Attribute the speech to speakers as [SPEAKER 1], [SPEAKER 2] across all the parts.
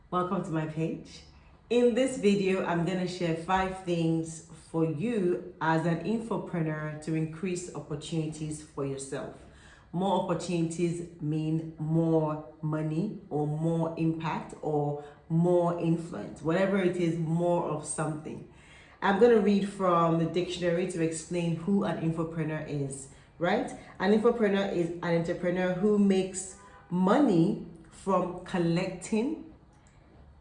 [SPEAKER 1] Welcome to my page. In this video, I'm going to share 5 things for you as an infopreneur to increase opportunities for yourself. More opportunities mean more money or more impact or more influence. Whatever it is, more of something. I'm going to read from the dictionary to explain who an infopreneur is, right? An infopreneur is an entrepreneur who makes money from collecting,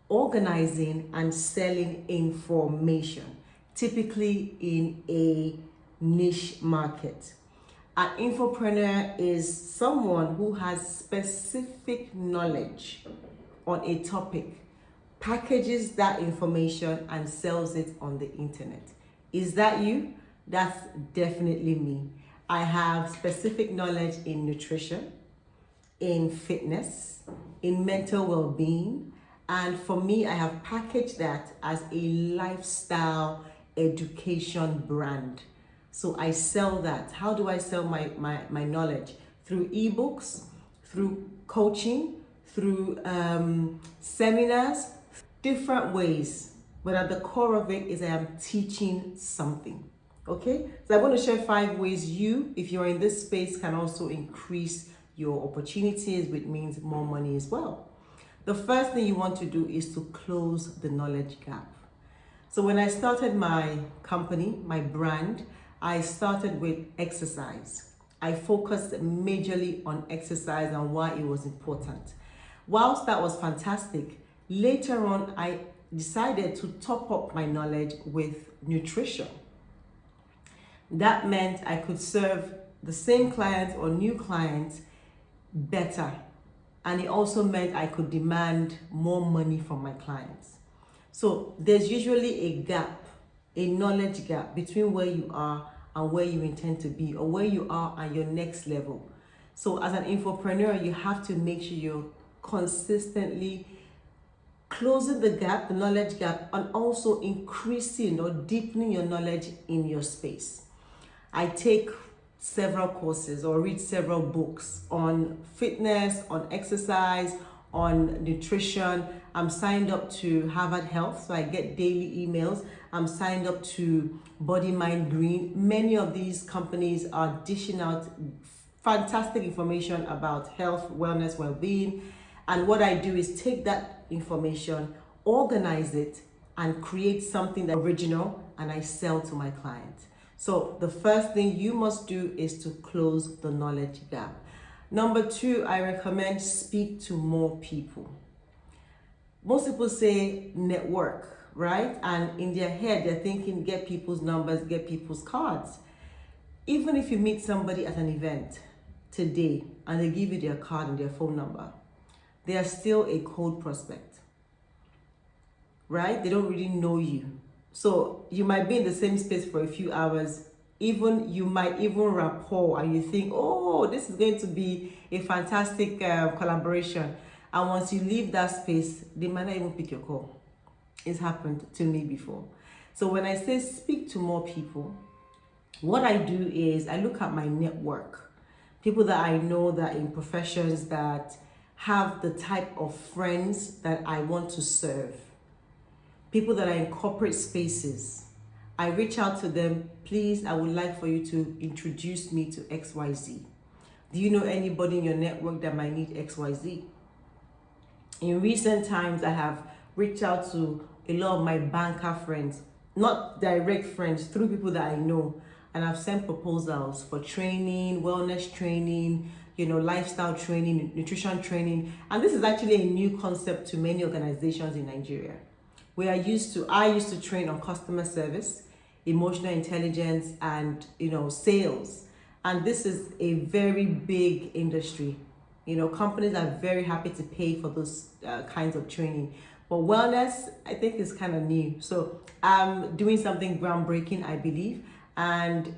[SPEAKER 1] organizing, and selling information, typically in a niche market. An infopreneur is someone who has specific knowledge on a topic, packages that information and sells it on the internet. Is that you? That's definitely me. I have specific knowledge in nutrition, in fitness, in mental well-being, and for me, I have packaged that as a lifestyle education brand. So I sell that. How do I sell my knowledge? Through ebooks, through coaching, through seminars, different ways. But at the core of it is I am teaching something. Okay? So I want to share 5 ways you, if you're in this space, can also increase your opportunities, which means more money as well. The first thing you want to do is to close the knowledge gap. So when I started my company, my brand, I started with exercise. I focused majorly on exercise and why it was important. Whilst that was fantastic, later on I decided to top up my knowledge with nutrition. That meant I could serve the same clients or new clients better. And it also meant I could demand more money from my clients. So there's usually a gap, a knowledge gap between where you are and where you intend to be, or where you are at your next level. So as an infopreneur, you have to make sure you're consistently closing the gap, the knowledge gap, and also increasing or deepening your knowledge in your space. I take several courses or read several books on fitness, on exercise, on nutrition. I'm signed up to Harvard Health, so I get daily emails. I'm signed up to Body Mind Green. Many of these companies are dishing out fantastic information about health, wellness, well-being. And what I do is take that information, organize it, and create something that's original, and I sell to my clients. So the first thing you must do is to close the knowledge gap. Number 2, I recommend speak to more people. Most people say network, right? And in their head, they're thinking get people's numbers, get people's cards. Even if you meet somebody at an event today and they give you their card and their phone number, they are still a cold prospect, right? They don't really know you. So you might be in the same space for a few hours, you might even rapport and you think, oh, this is going to be a fantastic collaboration. And once you leave that space, they might not even pick your call. It's happened to me before. So when I say speak to more people, what I do is I look at my network, people that I know that in professions that have the type of friends that I want to serve. People that are in corporate spaces, I reach out to them, please, I would like for you to introduce me to XYZ. Do you know anybody in your network that might need XYZ? In recent times, I have reached out to a lot of my banker friends, not direct friends, through people that I know, and I've sent proposals for training, wellness training, lifestyle training, nutrition training. And this is actually a new concept to many organizations in Nigeria. I used to train on customer service, emotional intelligence, and sales. And this is a very big industry. Companies are very happy to pay for those kinds of training. But wellness, I think, is kind of new. So I'm doing something groundbreaking, I believe. And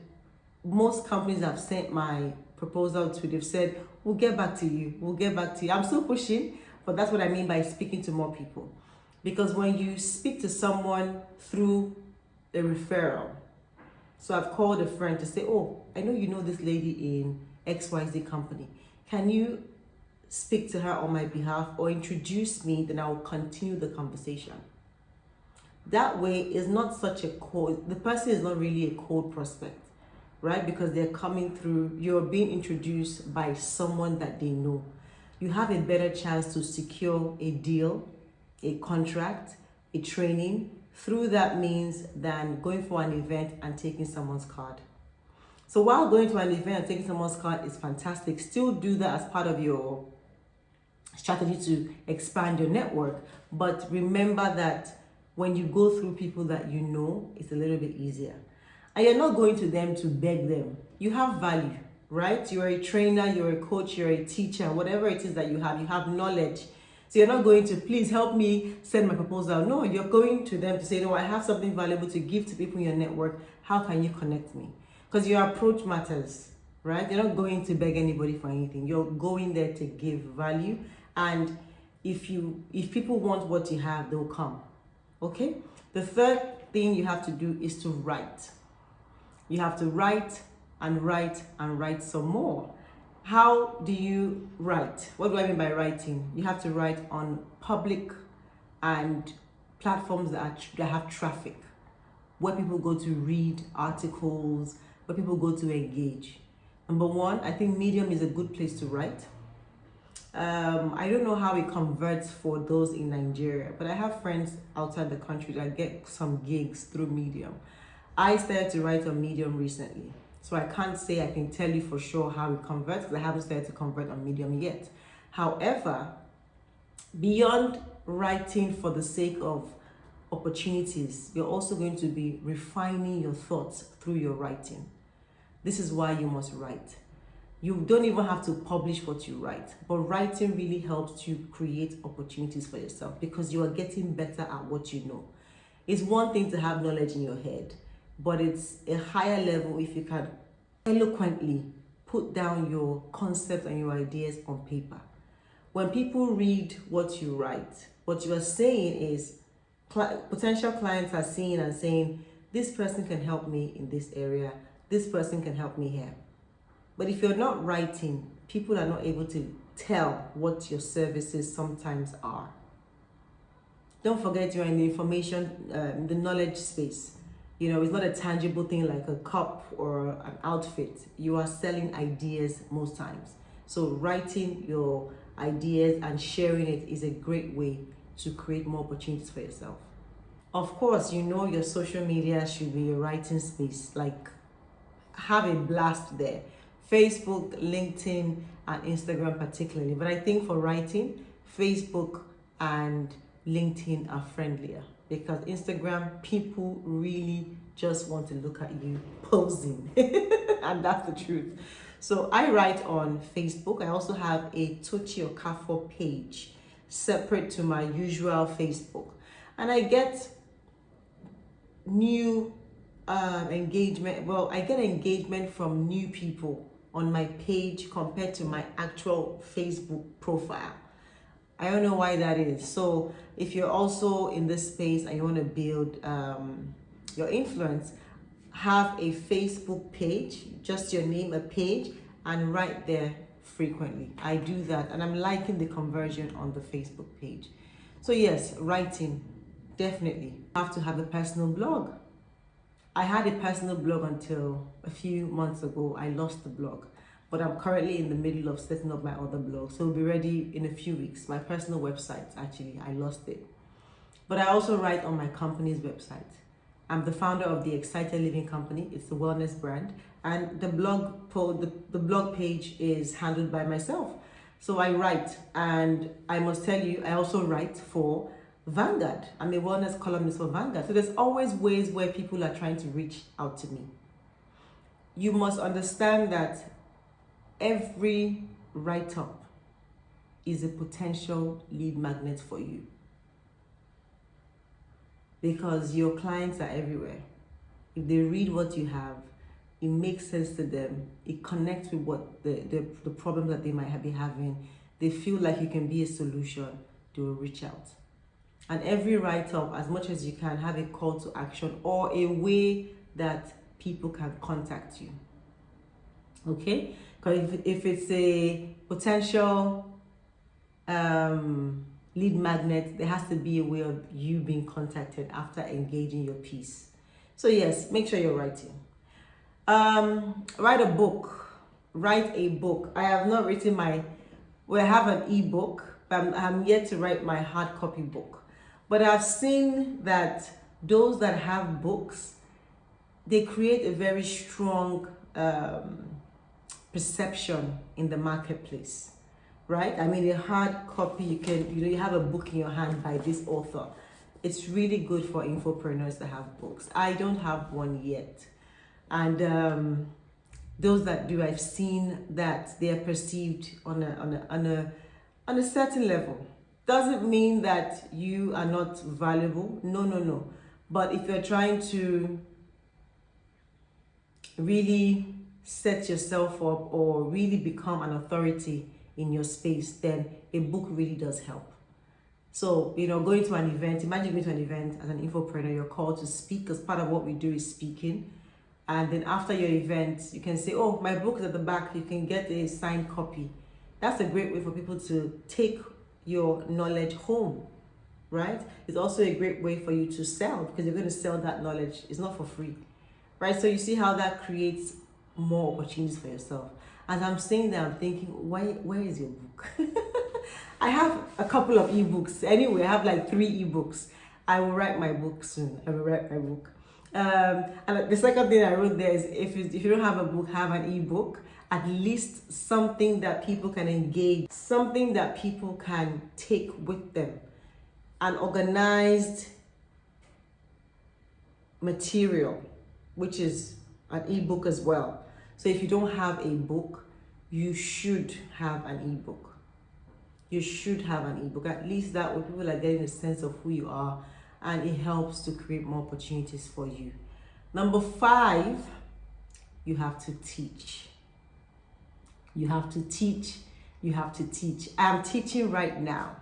[SPEAKER 1] most companies have sent my proposal to, they've said, we'll get back to you. We'll get back to you. I'm still pushing, but that's what I mean by speaking to more people. Because when you speak to someone through a referral, so I've called a friend to say, oh, I know you know this lady in XYZ company. Can you speak to her on my behalf or introduce me, then I will continue the conversation. That way, it's not such a cold, the person is not really a cold prospect, right? Because they're coming through, you're being introduced by someone that they know. You have a better chance to secure a deal, a contract, a training through that means than going for an event and taking someone's card. So while going to an event and taking someone's card is fantastic, still do that as part of your strategy to expand your network. But remember that when you go through people that you know, it's a little bit easier. And you're not going to them to beg them. You have value, right? You're a trainer, you're a coach, you're a teacher, whatever it is that you have knowledge. So you're not going to, please help me send my proposal. No, you're going to them to say, no, I have something valuable to give to people in your network. How can you connect me? Because your approach matters, right? You're not going to beg anybody for anything. You're going there to give value. And if people want what you have, they'll come. Okay? The third thing you have to do is to write. You have to write and write and write some more. How do you write? What do I mean by writing? You have to write on public and platforms that have traffic, where people go to read articles, where people go to engage. Number one, I think Medium is a good place to write. I don't know how it converts for those in Nigeria, but I have friends outside the country that get some gigs through Medium. I started to write on Medium recently, so I can't say I can tell you for sure how it converts because I haven't started to convert on Medium yet. However, beyond writing for the sake of opportunities, you're also going to be refining your thoughts through your writing. This is why you must write. You don't even have to publish what you write, but writing really helps you create opportunities for yourself because you are getting better at what you know. It's one thing to have knowledge in your head, but it's a higher level if you can eloquently put down your concepts and your ideas on paper. When people read what you write, what you are saying is potential clients are seeing and saying, this person can help me in this area, this person can help me here. But if you're not writing, people are not able to tell what your services sometimes are. Don't forget you're in the information, the knowledge space. You know, it's not a tangible thing like a cup or an outfit. You are selling ideas most times. So writing your ideas and sharing it is a great way to create more opportunities for yourself. Of course, you know your social media should be a writing space. Like, have a blast there. Facebook, LinkedIn, and Instagram particularly. But I think for writing, Facebook and LinkedIn are friendlier because Instagram, people really just want to look at you posing. And that's the truth. So I write on Facebook. I also have a Tochi Okafor page separate to my usual Facebook. And I get new engagement. Well, I get engagement from new people on my page compared to my actual Facebook profile. I don't know why that is. So if you're also in this space and you want to build your influence, have a Facebook page, just your name, a page, and write there frequently. I do that and I'm liking the conversion on the Facebook page. So yes, writing, definitely. You have to have a personal blog. I had a personal blog until a few months ago. I lost the blog, but I'm currently in the middle of setting up my other blog. So it'll be ready in a few weeks. My personal website, actually, I lost it. But I also write on my company's website. I'm the founder of the Excited Living Company. It's a wellness brand. And the blog page is handled by myself. So I write, and I must tell you, I also write for Vanguard. I'm a wellness columnist for Vanguard. So there's always ways where people are trying to reach out to me. You must understand that every write-up is a potential lead magnet for you because your clients are everywhere. If they read what you have, it makes sense to them. It connects with what the problem that they might be having. They feel like you can be a solution. They will reach out. And every write-up, as much as you can, have a call to action or a way that people can contact you. Okay? Because if it's a potential lead magnet, there has to be a way of you being contacted after engaging your piece. So yes, make sure you're writing. Write a book. Write a book. I have not written I have an ebook, but I'm yet to write my hard copy book. But I've seen that those that have books, they create a very strong perception in the marketplace, right? I mean, a hard copy, you have a book in your hand by this author. It's really good for infopreneurs that have books. I don't have one yet. And those that do, I've seen that they are perceived on a certain level. Doesn't mean that you are not valuable. No. But if you're trying to really set yourself up or really become an authority in your space, then a book really does help. So, going to an event, imagine going to an event as an infopreneur, you're called to speak, because part of what we do is speaking. And then after your event, you can say, oh, my book is at the back, you can get a signed copy. That's a great way for people to take your knowledge home, right? It's also a great way for you to sell, because you're going to sell that knowledge. It's not for free, right? So you see how that creates more opportunities for yourself. As I'm saying that, I'm thinking, where is your book? I have a couple of ebooks. Anyway, I have like 3 ebooks. I will write my book soon. I will write my book. And the second thing I wrote there is if you don't have a book, have an ebook. At least something that people can engage, something that people can take with them. An organized material, which is an ebook as well. So if you don't have a book, you should have an ebook. You should have an ebook. At least that way people are getting a sense of who you are, and it helps to create more opportunities for you. Number 5, you have to teach. You have to teach. You have to teach. I'm teaching right now.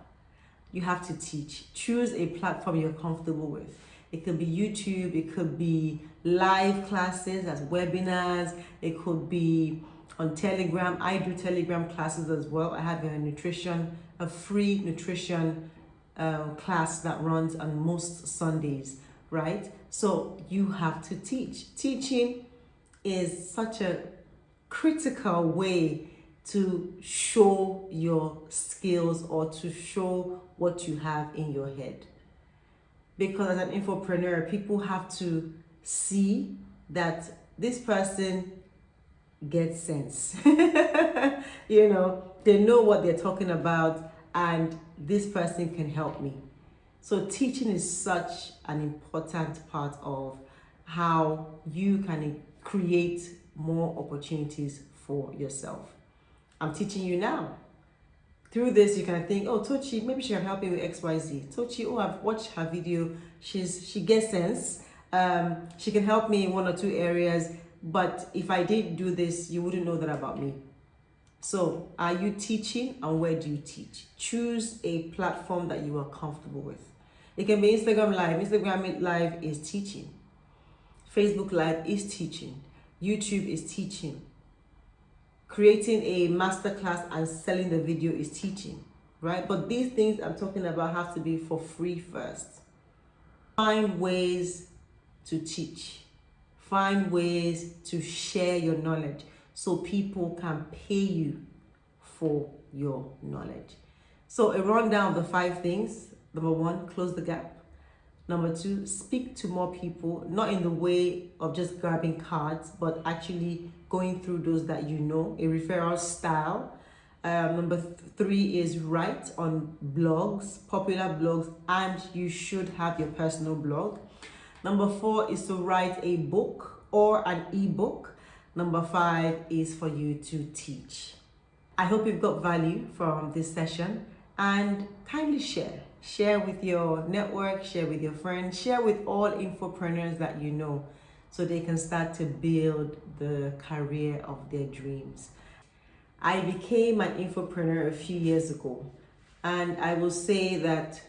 [SPEAKER 1] You have to teach. Choose a platform you're comfortable with. It could be YouTube, it could be live classes as webinars, it could be on Telegram. I do Telegram classes as well. I have a free nutrition class that runs on most Sundays, right? So you have to teach. Teaching is such a critical way to show your skills or to show what you have in your head. Because as an infopreneur, people have to see that this person gets sense. They know what they're talking about, and this person can help me. So teaching is such an important part of how you can create more opportunities for yourself. I'm teaching you now. Through this, you can think, oh, Tochi, maybe she can help me with XYZ. Tochi, oh, I've watched her video. She gets sense. She can help me in 1 or 2 areas. But if I didn't do this, you wouldn't know that about me. So are you teaching, and where do you teach? Choose a platform that you are comfortable with. It can be Instagram Live. Instagram Live is teaching. Facebook Live is teaching. YouTube is teaching. Creating a masterclass and selling the video is teaching, right? But these things I'm talking about have to be for free first. Find ways to teach. Find ways to share your knowledge so people can pay you for your knowledge. So a rundown of the 5 things. Number 1, close the gap. Number 2, speak to more people, not in the way of just grabbing cards, but actually going through those that you know, a referral style. Number 3 is write on blogs, popular blogs, and you should have your personal blog. Number 4 is to write a book or an ebook. Number 5 is for you to teach. I hope you've got value from this session, and kindly share. Share with your network, share with your friends, share with all infopreneurs that you know, so they can start to build the career of their dreams. I became an infopreneur a few years ago, and I will say that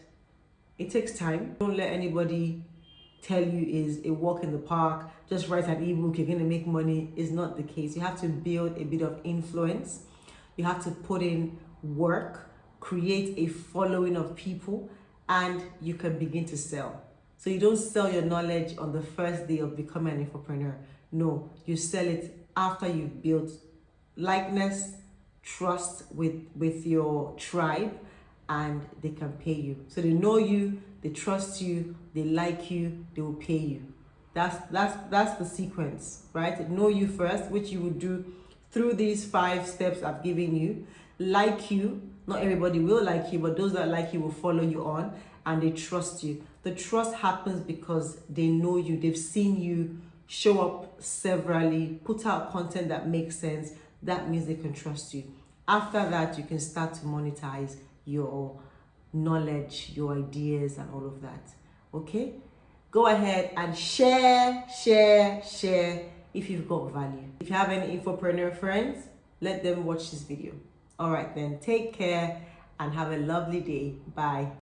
[SPEAKER 1] it takes time. Don't let anybody tell you is a walk in the park, just write an ebook, you're going to make money. Is not the case. You have to build a bit of influence. You have to put in work, create a following of people, and you can begin to sell. So you don't sell your knowledge on the first day of becoming an infopreneur. No, you sell it after you've built likeness, trust with your tribe, and they can pay you. So they know you, they trust you, they like you, they will pay you. That's the sequence, right? Know you first, which you would do through these 5 steps I've given you. Like you, not everybody will like you, but those that like you will follow you on, and they trust you. The trust happens because they know you, they've seen you show up severally, put out content that makes sense. That means they can trust you. After that, you can start to monetize your knowledge, your ideas, and all of that. Okay? Go ahead and share if you've got value. If you have any infopreneur friends, let them watch this video. All right then, take care and have a lovely day. Bye.